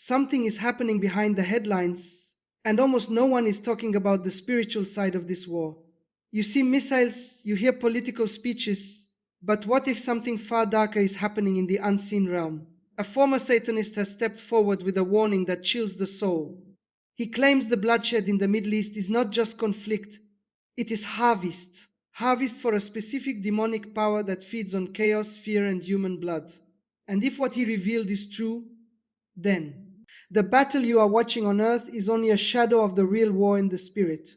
Something is happening behind the headlines, and almost no one is talking about the spiritual side of this war. You see missiles, you hear political speeches, but what if something far darker is happening in the unseen realm? A former Satanist has stepped forward with a warning that chills the soul. He claims the bloodshed in the Middle East is not just conflict, it is harvest. Harvest for a specific demonic power that feeds on chaos, fear, and human blood. And if what he revealed is true, then the battle you are watching on earth is only a shadow of the real war in the spirit.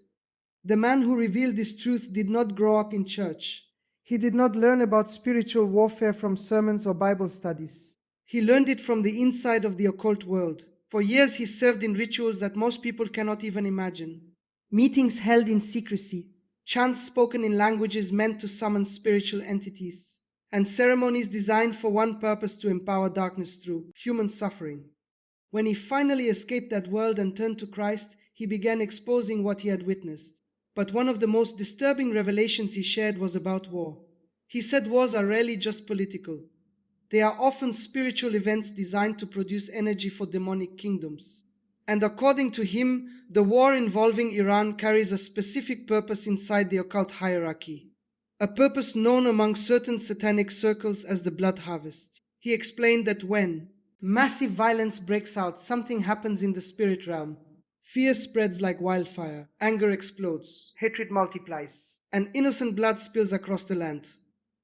The man who revealed this truth did not grow up in church. He did not learn about spiritual warfare from sermons or Bible studies. He learned it from the inside of the occult world. For years he served in rituals that most people cannot even imagine. Meetings held in secrecy, chants spoken in languages meant to summon spiritual entities, and ceremonies designed for one purpose: to empower darkness through human suffering. When he finally escaped that world and turned to Christ, he began exposing what he had witnessed. But one of the most disturbing revelations he shared was about war. He said wars are rarely just political. They are often spiritual events designed to produce energy for demonic kingdoms. And according to him, the war involving Iran carries a specific purpose inside the occult hierarchy, a purpose known among certain satanic circles as the blood harvest. He explained that when massive violence breaks out, something happens in the spirit realm. Fear spreads like wildfire, anger explodes, hatred multiplies, and innocent blood spills across the land.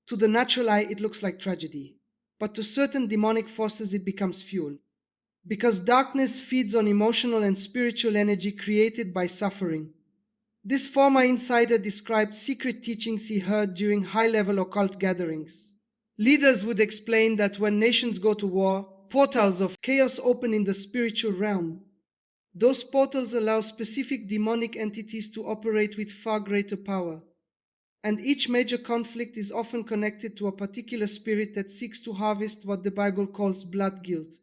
To the natural eye, it looks like tragedy, but to certain demonic forces it becomes fuel. Because darkness feeds on emotional and spiritual energy created by suffering. This former insider described secret teachings he heard during high-level occult gatherings. Leaders would explain that when nations go to war, portals of chaos open in the spiritual realm. Those portals allow specific demonic entities to operate with far greater power. And each major conflict is often connected to a particular spirit that seeks to harvest what the Bible calls blood guilt.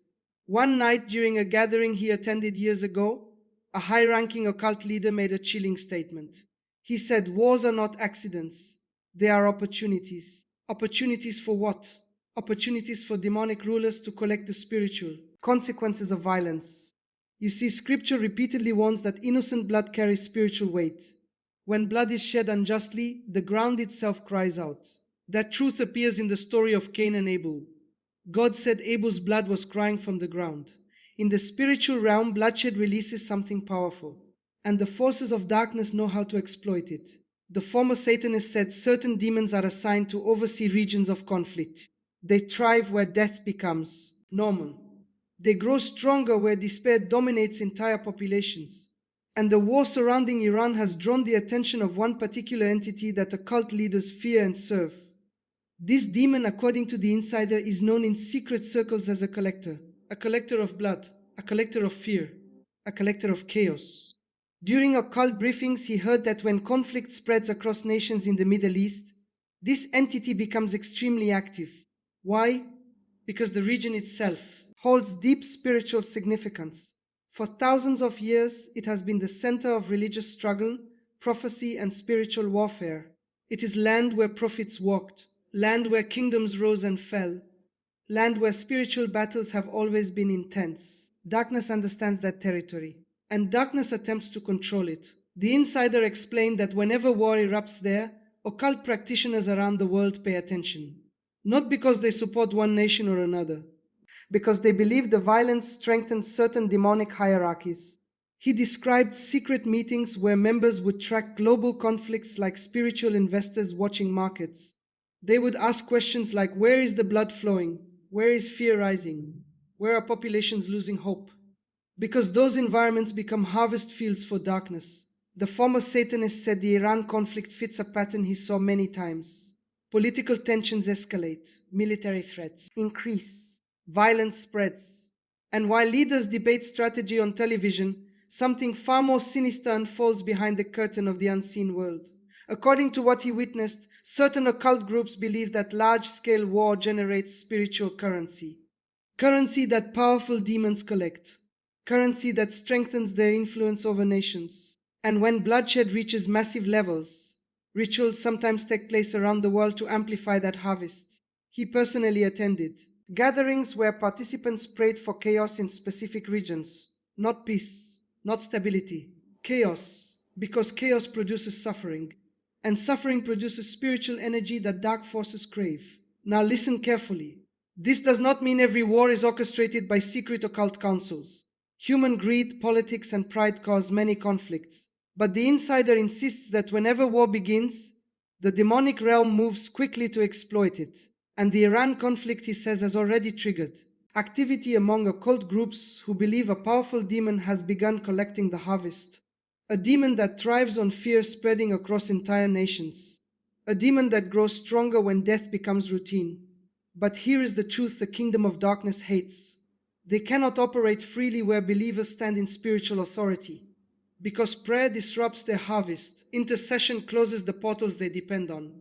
One night during a gathering he attended years ago, a high-ranking occult leader made a chilling statement. He said, "Wars are not accidents. They are opportunities." Opportunities for what? Opportunities for demonic rulers to collect the spiritual consequences of violence. You see, Scripture repeatedly warns that innocent blood carries spiritual weight. When blood is shed unjustly, the ground itself cries out. That truth appears in the story of Cain and Abel. God said Abel's blood was crying from the ground. In the spiritual realm, bloodshed releases something powerful, and the forces of darkness know how to exploit it. The former Satanist said certain demons are assigned to oversee regions of conflict. They thrive where death becomes normal. They grow stronger where despair dominates entire populations. And the war surrounding Iran has drawn the attention of one particular entity that occult leaders fear and serve. This demon, according to the insider, is known in secret circles as a collector of blood, a collector of fear, a collector of chaos. During occult briefings, he heard that when conflict spreads across nations in the Middle East, this entity becomes extremely active. Why? Because the region itself holds deep spiritual significance. For thousands of years, it has been the center of religious struggle, prophecy, and spiritual warfare. It is land where prophets walked, land where kingdoms rose and fell, land where spiritual battles have always been intense. Darkness understands that territory, and darkness attempts to control it. The insider explained that whenever war erupts there, occult practitioners around the world pay attention. Not because they support one nation or another, because they believe the violence strengthens certain demonic hierarchies. He described secret meetings where members would track global conflicts like spiritual investors watching markets. They would ask questions like, where is the blood flowing? Where is fear rising? Where are populations losing hope? Because those environments become harvest fields for darkness. The former Satanist said the Iran conflict fits a pattern he saw many times. Political tensions escalate, military threats increase, violence spreads. And while leaders debate strategy on television, something far more sinister unfolds behind the curtain of the unseen world. According to what he witnessed, certain occult groups believe that large-scale war generates spiritual currency. Currency that powerful demons collect. Currency that strengthens their influence over nations. And when bloodshed reaches massive levels, rituals sometimes take place around the world to amplify that harvest. He personally attended Gatherings where participants prayed for chaos in specific regions, not peace, not stability. Chaos, because chaos produces suffering, and suffering produces spiritual energy that dark forces crave. Now listen carefully. This does not mean every war is orchestrated by secret occult councils. Human greed, politics, and pride cause many conflicts. But the insider insists that whenever war begins, the demonic realm moves quickly to exploit it. And the Iran conflict, he says, has already triggered activity among occult groups who believe a powerful demon has begun collecting the harvest. A demon that thrives on fear spreading across entire nations. A demon that grows stronger when death becomes routine. But here is the truth the kingdom of darkness hates. They cannot operate freely where believers stand in spiritual authority. Because prayer disrupts their harvest, intercession closes the portals they depend on,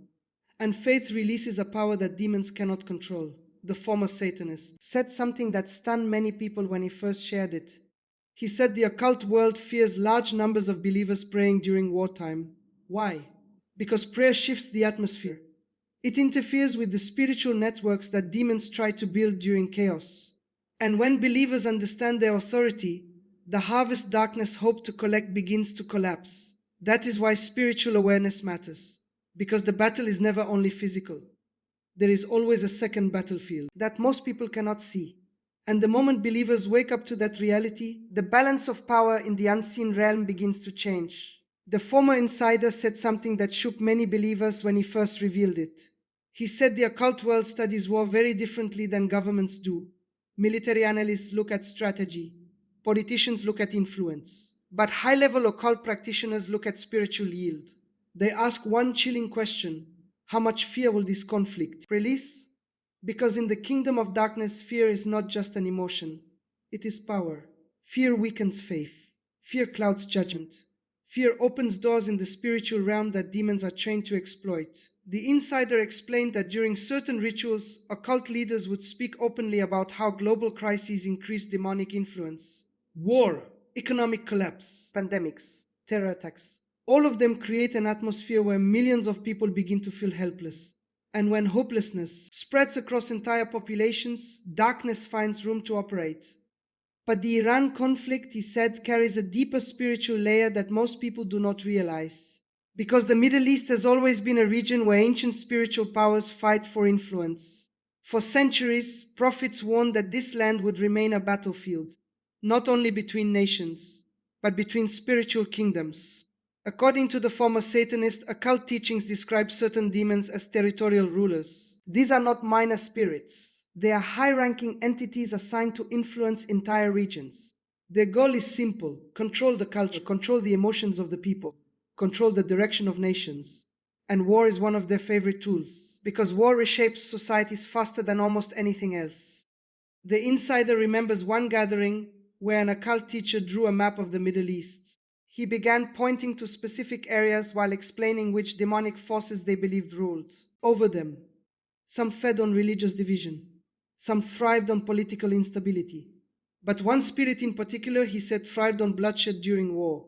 and faith releases a power that demons cannot control. The former Satanist said something that stunned many people when he first shared it. He said the occult world fears large numbers of believers praying during wartime. Why? Because prayer shifts the atmosphere. It interferes with the spiritual networks that demons try to build during chaos. And when believers understand their authority, the harvest darkness hoped to collect begins to collapse. That is why spiritual awareness matters. Because the battle is never only physical. There is always a second battlefield that most people cannot see. And the moment believers wake up to that reality, the balance of power in the unseen realm begins to change. The former insider said something that shook many believers when he first revealed it. He said the occult world studies war very differently than governments do. Military analysts look at strategy. Politicians look at influence. But high-level occult practitioners look at spiritual yield. They ask one chilling question: how much fear will this conflict release? Because in the kingdom of darkness, fear is not just an emotion. It is power. Fear weakens faith. Fear clouds judgment. Fear opens doors in the spiritual realm that demons are trained to exploit. The insider explained that during certain rituals, occult leaders would speak openly about how global crises increase demonic influence. War, economic collapse, pandemics, terror attacks. All of them create an atmosphere where millions of people begin to feel helpless. And when hopelessness spreads across entire populations, darkness finds room to operate. But the Iran conflict, he said, carries a deeper spiritual layer that most people do not realize. Because the Middle East has always been a region where ancient spiritual powers fight for influence. For centuries, prophets warned that this land would remain a battlefield, not only between nations, but between spiritual kingdoms. According to the former Satanist, occult teachings describe certain demons as territorial rulers. These are not minor spirits. They are high-ranking entities assigned to influence entire regions. Their goal is simple: control the culture, control the emotions of the people, control the direction of nations. And war is one of their favorite tools, because war reshapes societies faster than almost anything else. The insider remembers one gathering where an occult teacher drew a map of the Middle East. He began pointing to specific areas while explaining which demonic forces they believed ruled over them. Some fed on religious division. Some thrived on political instability. But one spirit in particular, he said, thrived on bloodshed during war.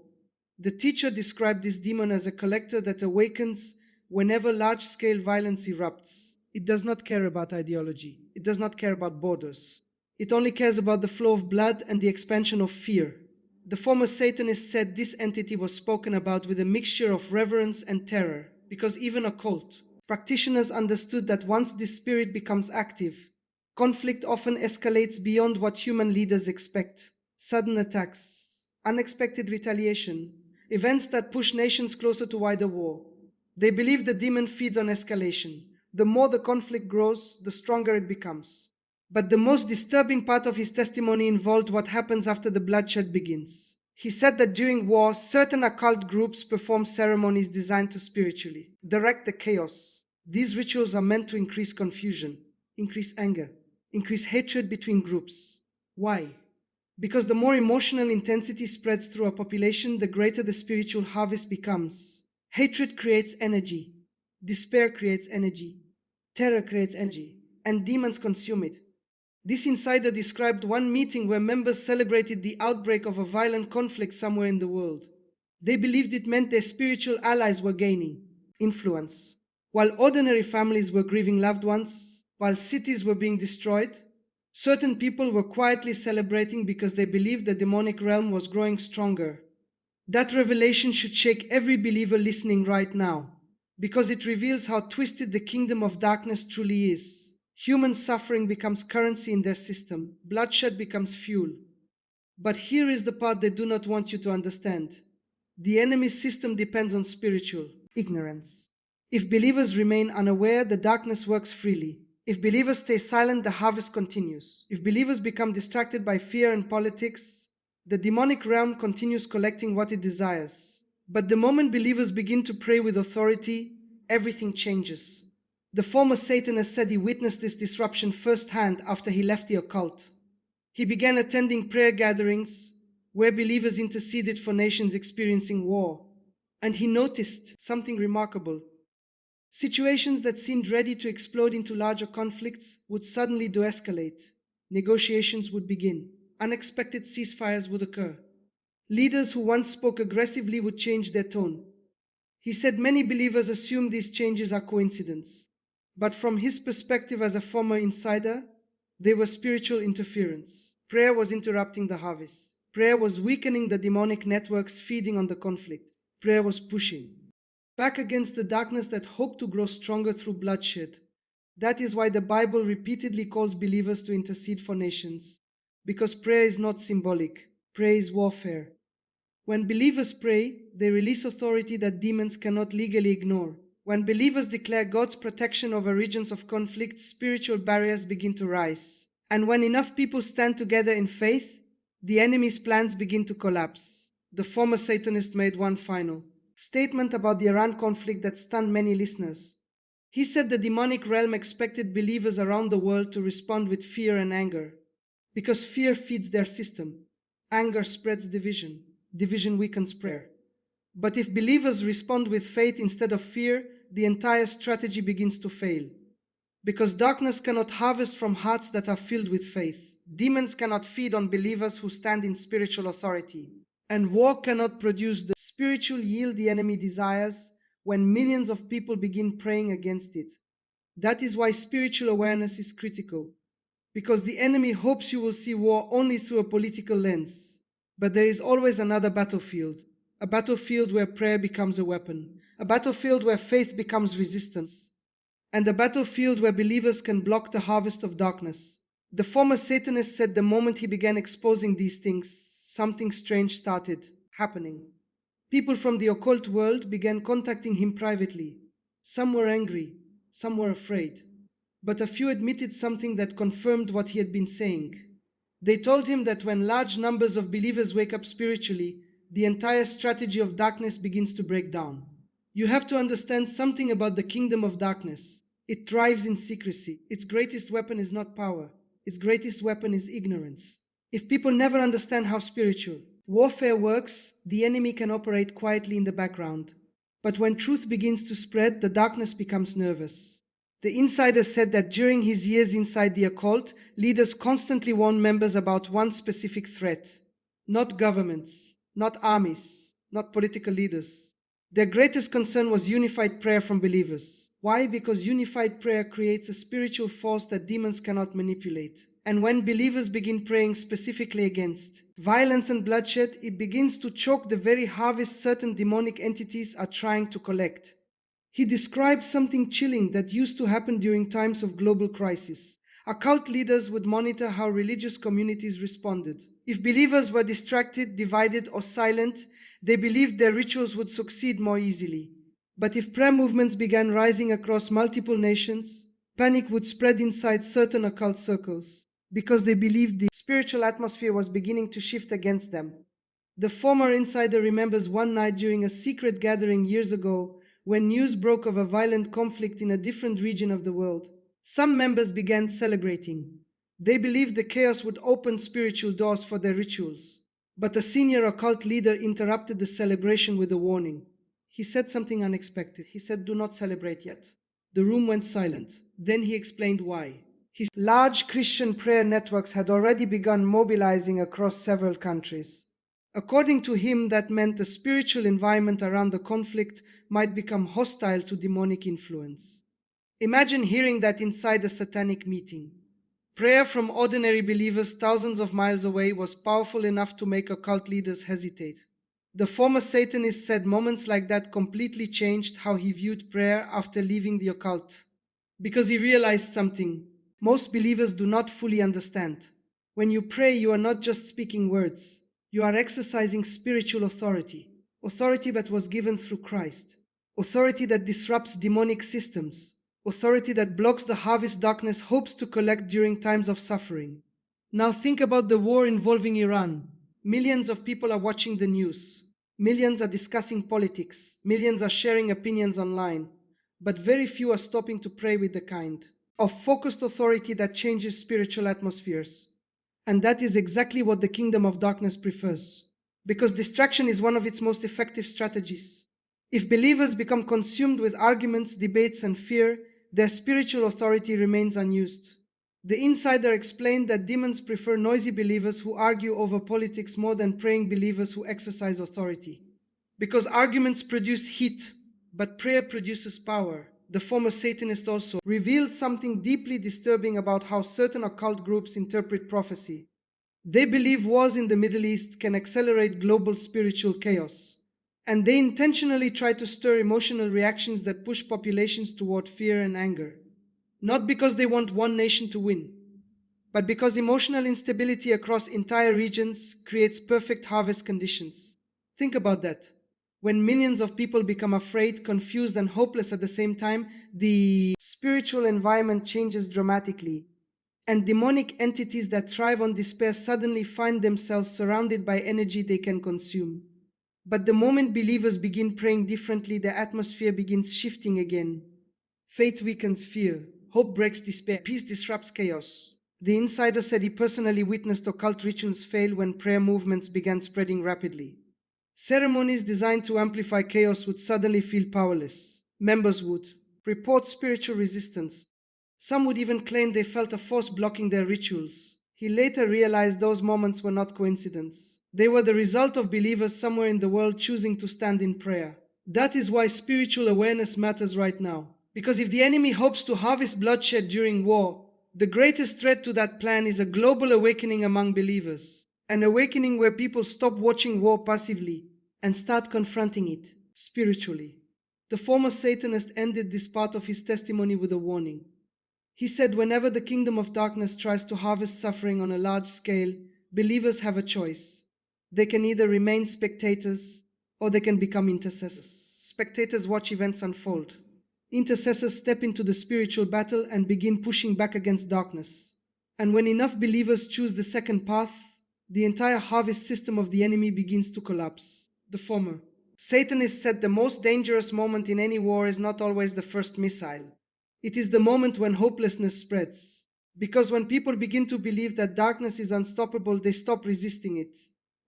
The teacher described this demon as a collector that awakens whenever large-scale violence erupts. It does not care about ideology. It does not care about borders. It only cares about the flow of blood and the expansion of fear. The former Satanist said this entity was spoken about with a mixture of reverence and terror, because even occult practitioners understood that once this spirit becomes active, conflict often escalates beyond what human leaders expect. Sudden attacks, unexpected retaliation, events that push nations closer to wider war. They believe the demon feeds on escalation. The more the conflict grows, the stronger it becomes. But the most disturbing part of his testimony involved what happens after the bloodshed begins. He said that during war, certain occult groups perform ceremonies designed to spiritually direct the chaos. These rituals are meant to increase confusion, increase anger, increase hatred between groups. Why? Because the more emotional intensity spreads through a population, the greater the spiritual harvest becomes. Hatred creates energy. Despair creates energy. Terror creates energy. And demons consume it. This insider described one meeting where members celebrated the outbreak of a violent conflict somewhere in the world. They believed it meant their spiritual allies were gaining influence. While ordinary families were grieving loved ones, while cities were being destroyed, Certain people were quietly celebrating because they believed the demonic realm was growing stronger. That revelation should shake every believer listening right now, because it reveals how twisted the kingdom of darkness truly is. Human suffering becomes currency in their system, bloodshed becomes fuel. But here is the part they do not want you to understand. The enemy's system depends on spiritual ignorance. If believers remain unaware, the darkness works freely. If believers stay silent, the harvest continues. If believers become distracted by fear and politics, the demonic realm continues collecting what it desires. But the moment believers begin to pray with authority, everything changes. The former Satanist said he witnessed this disruption firsthand after he left the occult. He began attending prayer gatherings where believers interceded for nations experiencing war. And he noticed something remarkable. Situations that seemed ready to explode into larger conflicts would suddenly de-escalate. Negotiations would begin. Unexpected ceasefires would occur. Leaders who once spoke aggressively would change their tone. He said many believers assume these changes are coincidence. But from his perspective as a former insider, they were spiritual interference. Prayer was interrupting the harvest. Prayer was weakening the demonic networks feeding on the conflict. Prayer was pushing back against the darkness that hoped to grow stronger through bloodshed. That is why the Bible repeatedly calls believers to intercede for nations, because prayer is not symbolic, prayer is warfare. When believers pray, they release authority that demons cannot legally ignore. When believers declare God's protection over regions of conflict, spiritual barriers begin to rise. And when enough people stand together in faith, the enemy's plans begin to collapse. The former Satanist made one final statement about the Iran conflict that stunned many listeners. He said the demonic realm expected believers around the world to respond with fear and anger, because fear feeds their system. Anger spreads division. Division weakens prayer. But if believers respond with faith instead of fear, the entire strategy begins to fail. Because darkness cannot harvest from hearts that are filled with faith. Demons cannot feed on believers who stand in spiritual authority. And war cannot produce the spiritual yield the enemy desires when millions of people begin praying against it. That is why spiritual awareness is critical. Because the enemy hopes you will see war only through a political lens. But there is always another battlefield. A battlefield where prayer becomes a weapon. A battlefield where faith becomes resistance. And a battlefield where believers can block the harvest of darkness. The former Satanist said the moment he began exposing these things, something strange started happening. People from the occult world began contacting him privately. Some were angry, some were afraid. But a few admitted something that confirmed what he had been saying. They told him that when large numbers of believers wake up spiritually, the entire strategy of darkness begins to break down. You have to understand something about the kingdom of darkness. It thrives in secrecy. Its greatest weapon is not power. Its greatest weapon is ignorance. If people never understand how spiritual warfare works, the enemy can operate quietly in the background. But when truth begins to spread, the darkness becomes nervous. The insider said that during his years inside the occult, leaders constantly warned members about one specific threat. Not governments, not armies, not political leaders. Their greatest concern was unified prayer from believers. Why? Because unified prayer creates a spiritual force that demons cannot manipulate. And when believers begin praying specifically against violence and bloodshed, it begins to choke the very harvest certain demonic entities are trying to collect. He described something chilling that used to happen during times of global crisis. Occult leaders would monitor how religious communities responded. If believers were distracted, divided, or silent, they believed their rituals would succeed more easily. But if prayer movements began rising across multiple nations, panic would spread inside certain occult circles, because they believed the spiritual atmosphere was beginning to shift against them. The former insider remembers one night during a secret gathering years ago when news broke of a violent conflict in a different region of the world. Some members began celebrating. They believed the chaos would open spiritual doors for their rituals. But a senior occult leader interrupted the celebration with a warning. He said something unexpected. He said, "Do not celebrate yet." The room went silent. Then he explained why. His large Christian prayer networks had already begun mobilizing across several countries. According to him, that meant the spiritual environment around the conflict might become hostile to demonic influence. Imagine hearing that inside a satanic meeting. Prayer from ordinary believers thousands of miles away was powerful enough to make occult leaders hesitate. The former Satanist said moments like that completely changed how he viewed prayer after leaving the occult. Because he realized something most believers do not fully understand. When you pray, you are not just speaking words, you are exercising spiritual authority, authority that was given through Christ, authority that disrupts demonic systems, authority that blocks the harvest darkness hopes to collect during times of suffering. Now think about the war involving Iran. Millions of people are watching the news. Millions are discussing politics. Millions are sharing opinions online. But very few are stopping to pray with the kind of focused authority that changes spiritual atmospheres. And that is exactly what the kingdom of darkness prefers. Because distraction is one of its most effective strategies. If believers become consumed with arguments, debates, and fear, their spiritual authority remains unused. The insider explained that demons prefer noisy believers who argue over politics more than praying believers who exercise authority. Because arguments produce heat, but prayer produces power. The former Satanist also revealed something deeply disturbing about how certain occult groups interpret prophecy. They believe wars in the Middle East can accelerate global spiritual chaos, and they intentionally try to stir emotional reactions that push populations toward fear and anger. Not because they want one nation to win, but because emotional instability across entire regions creates perfect harvest conditions. Think about that. When millions of people become afraid, confused, and hopeless at the same time, the spiritual environment changes dramatically. And demonic entities that thrive on despair suddenly find themselves surrounded by energy they can consume. But the moment believers begin praying differently, the atmosphere begins shifting again. Faith weakens fear, hope breaks despair, peace disrupts chaos. The insider said he personally witnessed occult rituals fail when prayer movements began spreading rapidly. Ceremonies designed to amplify chaos would suddenly feel powerless. Members would report spiritual resistance. Some would even claim they felt a force blocking their rituals. He later realized those moments were not coincidence. They were the result of believers somewhere in the world choosing to stand in prayer. That is why spiritual awareness matters right now. Because if the enemy hopes to harvest bloodshed during war, the greatest threat to that plan is a global awakening among believers. An awakening where people stop watching war passively and start confronting it spiritually. The former Satanist ended this part of his testimony with a warning. He said, whenever the kingdom of darkness tries to harvest suffering on a large scale, believers have a choice. They can either remain spectators or they can become intercessors. Spectators watch events unfold. Intercessors step into the spiritual battle and begin pushing back against darkness. And when enough believers choose the second path, the entire harvest system of the enemy begins to collapse. The former Satanist said the most dangerous moment in any war is not always the first missile. It is the moment when hopelessness spreads. Because when people begin to believe that darkness is unstoppable, they stop resisting it.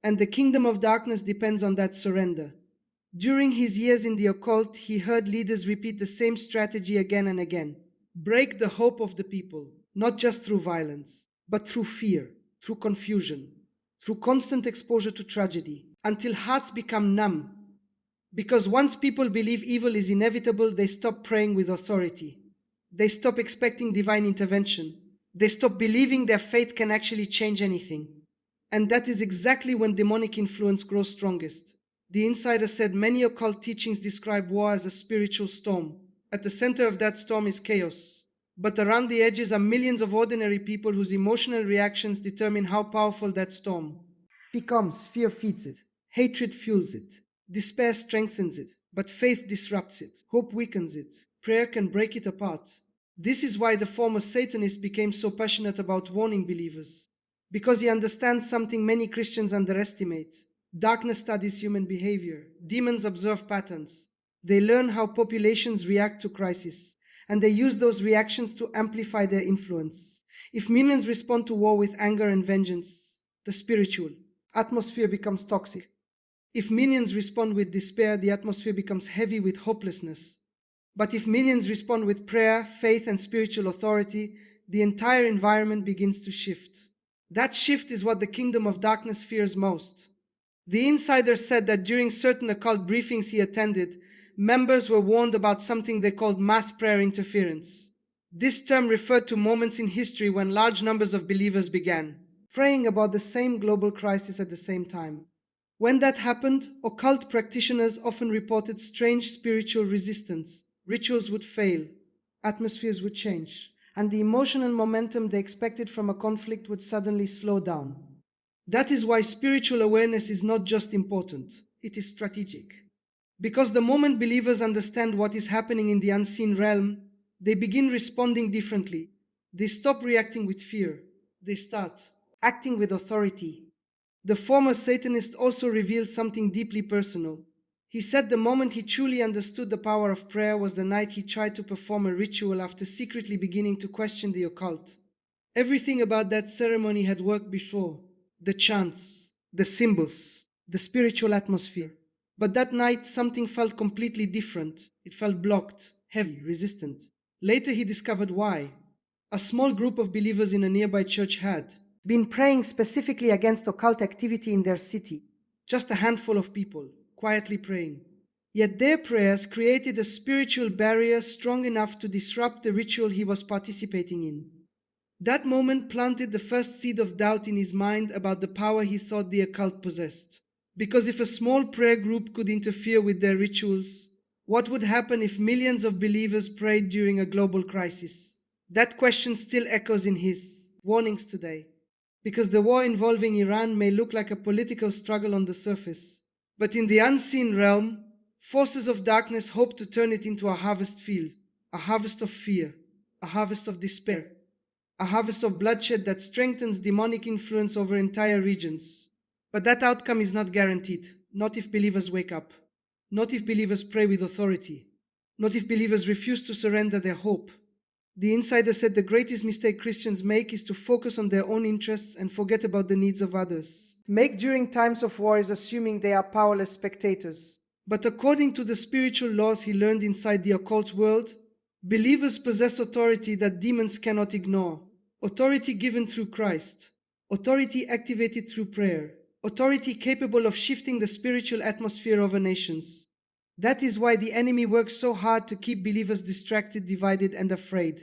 And the kingdom of darkness depends on that surrender. During his years in the occult, he heard leaders repeat the same strategy again and again. Break the hope of the people, not just through violence, but through fear, through confusion, through constant exposure to tragedy, until hearts become numb. Because once people believe evil is inevitable, they stop praying with authority. They stop expecting divine intervention. They stop believing their faith can actually change anything. And that is exactly when demonic influence grows strongest. The insider said many occult teachings describe war as a spiritual storm. At the center of that storm is chaos. But around the edges are millions of ordinary people whose emotional reactions determine how powerful that storm becomes. Fear feeds it, hatred fuels it, despair strengthens it, but faith disrupts it, hope weakens it, prayer can break it apart. This is why the former Satanist became so passionate about warning believers. Because he understands something many Christians underestimate. Darkness studies human behavior. Demons observe patterns. They learn how populations react to crisis, and they use those reactions to amplify their influence. If millions respond to war with anger and vengeance, the spiritual atmosphere becomes toxic. If millions respond with despair, the atmosphere becomes heavy with hopelessness. But if millions respond with prayer, faith, and spiritual authority, the entire environment begins to shift. That shift is what the kingdom of darkness fears most. The insider said that during certain occult briefings he attended, members were warned about something they called mass prayer interference. This term referred to moments in history when large numbers of believers began praying about the same global crisis at the same time. When that happened, occult practitioners often reported strange spiritual resistance. Rituals would fail, atmospheres would change, and the emotional momentum they expected from a conflict would suddenly slow down. That is why spiritual awareness is not just important, it is strategic. Because the moment believers understand what is happening in the unseen realm, they begin responding differently. They stop reacting with fear. They start acting with authority. The former Satanist also revealed something deeply personal. He said the moment he truly understood the power of prayer was the night he tried to perform a ritual after secretly beginning to question the occult. Everything about that ceremony had worked before: the chants, the symbols, the spiritual atmosphere. But that night something felt completely different. It felt blocked, heavy, resistant. Later he discovered why. A small group of believers in a nearby church had been praying specifically against occult activity in their city. Just a handful of people, quietly praying. Yet their prayers created a spiritual barrier strong enough to disrupt the ritual he was participating in. That moment planted the first seed of doubt in his mind about the power he thought the occult possessed. Because if a small prayer group could interfere with their rituals, what would happen if millions of believers prayed during a global crisis? That question still echoes in his warnings today. Because the war involving Iran may look like a political struggle on the surface, but in the unseen realm, forces of darkness hope to turn it into a harvest field, a harvest of fear, a harvest of despair, a harvest of bloodshed that strengthens demonic influence over entire regions. But that outcome is not guaranteed, not if believers wake up, not if believers pray with authority, not if believers refuse to surrender their hope. The insider said the greatest mistake Christians make is to focus on their own interests and forget about the needs of others. Make during times of war is assuming they are powerless spectators. But according to the spiritual laws he learned inside the occult world, believers possess authority that demons cannot ignore. Authority given through Christ. Authority activated through prayer. Authority capable of shifting the spiritual atmosphere over nations. That is why the enemy works so hard to keep believers distracted, divided, and afraid.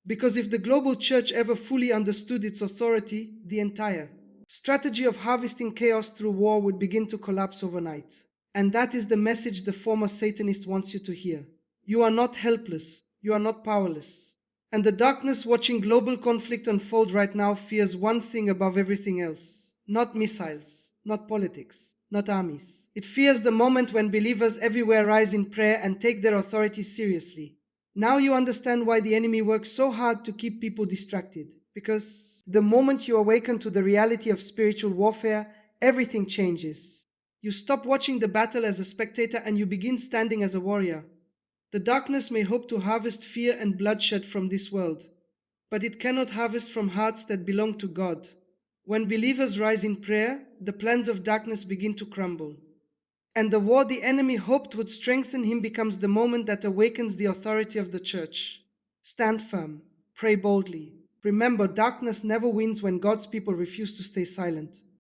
Because if the global church ever fully understood its authority, the entire strategy of harvesting chaos through war would begin to collapse overnight. And that is the message the former Satanist wants you to hear. You are not helpless. You are not powerless. And the darkness watching global conflict unfold right now fears one thing above everything else. Not missiles, not politics, not armies. It fears the moment when believers everywhere rise in prayer and take their authority seriously. Now you understand why the enemy works so hard to keep people distracted. Because the moment you awaken to the reality of spiritual warfare, everything changes. You stop watching the battle as a spectator and you begin standing as a warrior. The darkness may hope to harvest fear and bloodshed from this world, but it cannot harvest from hearts that belong to God. When believers rise in prayer, the plans of darkness begin to crumble. And the war the enemy hoped would strengthen him becomes the moment that awakens the authority of the church. Stand firm. Pray boldly. Remember, darkness never wins when God's people refuse to stay silent.